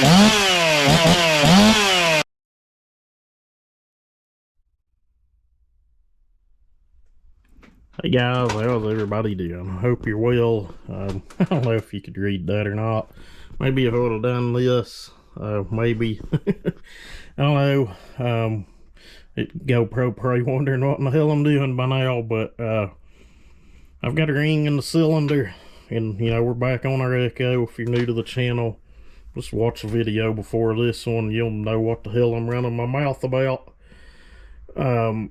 Hey guys, how's everybody doing? I hope you're well. I don't know if you could read that or not. Maybe if I would have done this, maybe. I don't know. GoPro probably wondering what in the hell I'm doing by now, but I've got a ring in the cylinder, and you know, we're back on our Echo. If you're new to the channel, just watch the video before this one. You'll know what the hell I'm running my mouth about. I've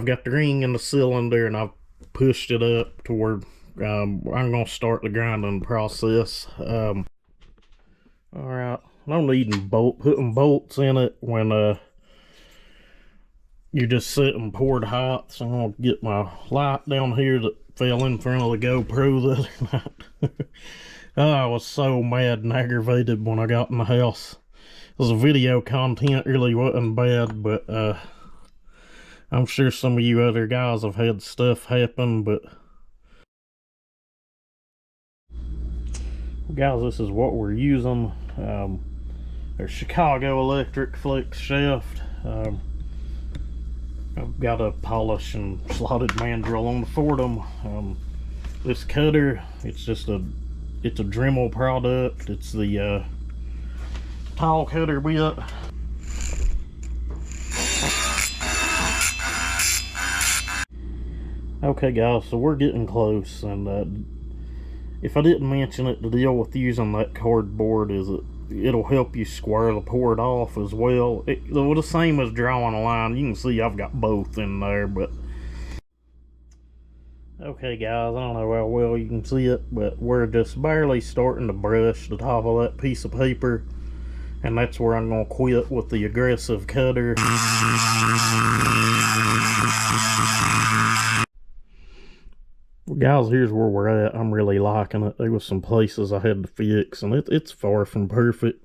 got the ring in the cylinder and I've pushed it up to where I'm going to start the grinding process. Alright, no need putting bolts in it when you're just sitting poured hot. So I'm going to get my light down here that fell in front of the GoPro the other night. Oh, I was so mad and aggravated when I got in the house. The video content really wasn't bad, but I'm sure some of you other guys have had stuff happen, but guys, this is what we're using. There's Chicago Electric Flex Shaft. I've got a polish and slotted mandrel on the Fordham. This cutter, it's a Dremel product. It's the tile cutter bit. Okay guys, so we're getting close, and if I didn't mention it, the deal with using that cardboard is it'll help you square the port off as well. The same as drawing a line. You can see I've got both in there, but okay guys, I don't know how well you can see it, but we're just barely starting to brush the top of that piece of paper, and that's where I'm going to quit with the aggressive cutter. Guys, here's where we're at. I'm really liking it. There was some places I had to fix, and it's far from perfect.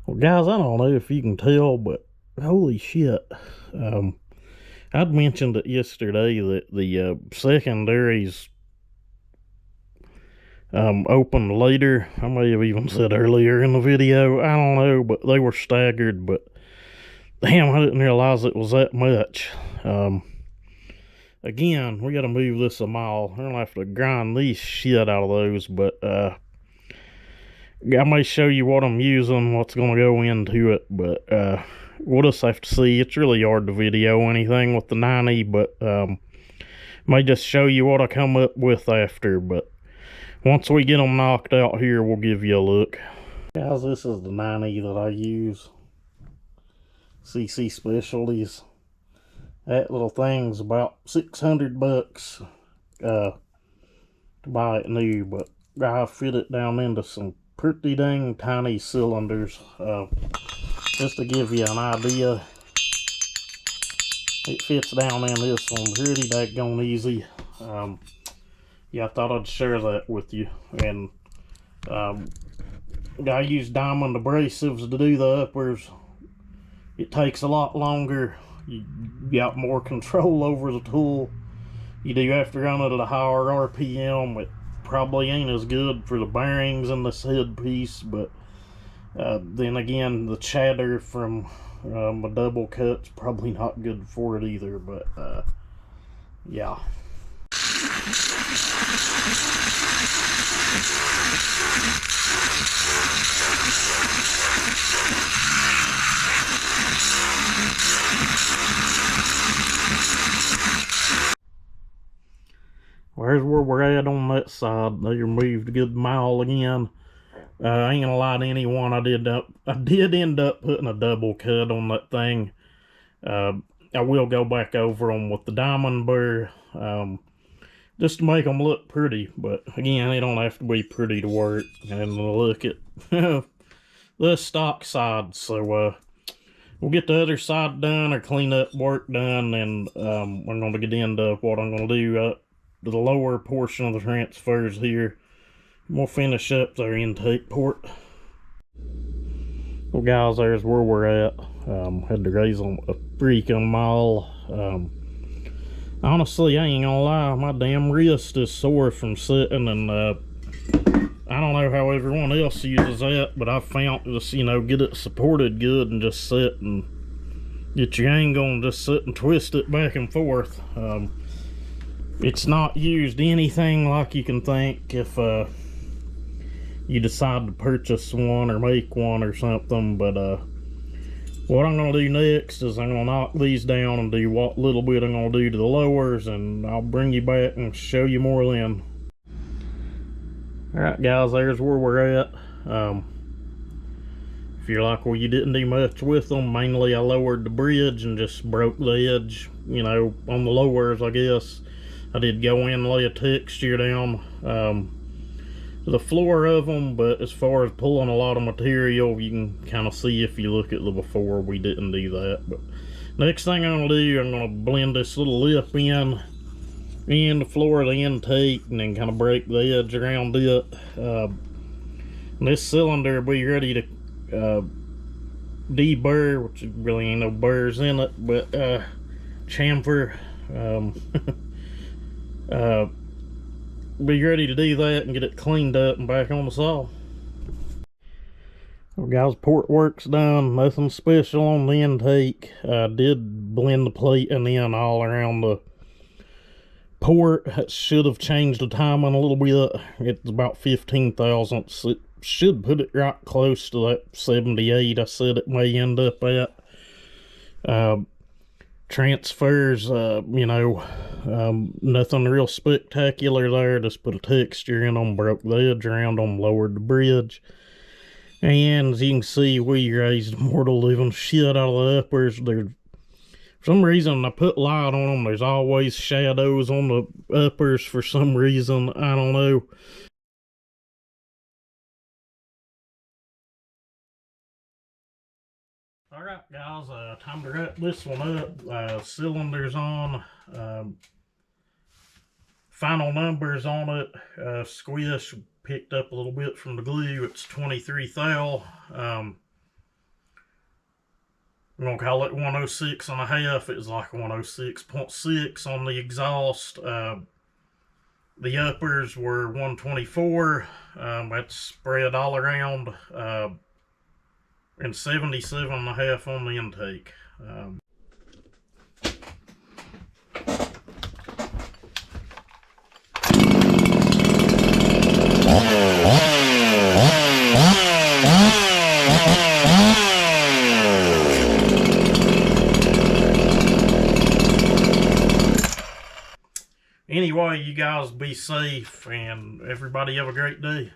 Well guys, I don't know if you can tell, but holy shit. I'd mentioned it yesterday that the secondaries opened later. I may have even said earlier in the video. I don't know, but they were staggered, but damn, I didn't realize it was that much. Again, we got to move this a mile. We're gonna have to grind these shit out of those, but I may show you what I'm using, what's gonna go into it, but we'll just have to see. It's really hard to video anything with the 90, but may just show you what I come up with after. But once we get them knocked out here, we'll give you a look. Guys, this is the 90 that I use. CC Specialties. That little thing's about 600 bucks to buy it new, but I fit it down into some pretty dang tiny cylinders. Just to give you an idea, it fits down in this one pretty daggone easy. Yeah, I thought I'd share that with you. And I use diamond abrasives to do the uppers. It takes a lot longer. You got more control over the tool. You do have to run it at a higher RPM. It probably ain't as good for the bearings in this headpiece, but then again, the chatter from a double cut's probably not good for it either. But yeah. Where's where we're at on that side. They moved a good mile again. I ain't gonna lie to anyone, I did end up putting a double cut on that thing. I will go back over them with the diamond burr, just to make them look pretty. But again, they don't have to be pretty to work. And look at the stock side. So we'll get the other side done, or clean up work done, and we're going to get into what I'm going to do to the lower portion of the transfers here. We'll finish up their intake port. Well, guys, there's where we're at. Had to raise a freaking mile. Honestly, I ain't gonna lie, my damn wrist is sore from sitting, and I don't know how everyone else uses that, but I found just, you know, get it supported good and just sit and get your angle and just sit and twist it back and forth. It's not used anything like you can think if you decide to purchase one or make one or something, but what I'm going to do next is I'm going to knock these down and do what little bit I'm going to do to the lowers, and I'll bring you back and show you more then. Alright guys, there's where we're at. If you're like, well, you didn't do much with them, mainly I lowered the bridge and just broke the edge, you know, on the lowers, I guess. I did go in and lay a texture down the floor of them, but as far as pulling a lot of material, you can kind of see if you look at the before, we didn't do that. But next thing I'm going to do, I'm going to blend this little lip in the floor of the intake and then kind of break the edge around it. This cylinder will be ready to deburr, which really ain't no burrs in it, but chamfer. Be ready to do that and get it cleaned up and back on the saw. Well guys, port work's done. Nothing special on the intake. I did blend the plating in all around the port. It should have changed the timing a little bit. It's about 15 thousandths. It should put it right close to that 78 I said it may end up at. Transfers, you know, nothing real spectacular there. Just put a texture in them, broke the edge around them, lowered the bridge, and as you can see, we raised more to living shit out of the uppers. For some reason, I put light on them, there's always shadows on the uppers for some reason, I don't know. Alright guys, time to wrap this one up. Cylinders on, final numbers on it. Squish picked up a little bit from the glue. It's 23 thou. I'm gonna call it 106 and a half. It was like 106.6 on the exhaust. The uppers were 124. That's spread all around. And 77 and a half on the intake. Anyway, you guys be safe and everybody have a great day.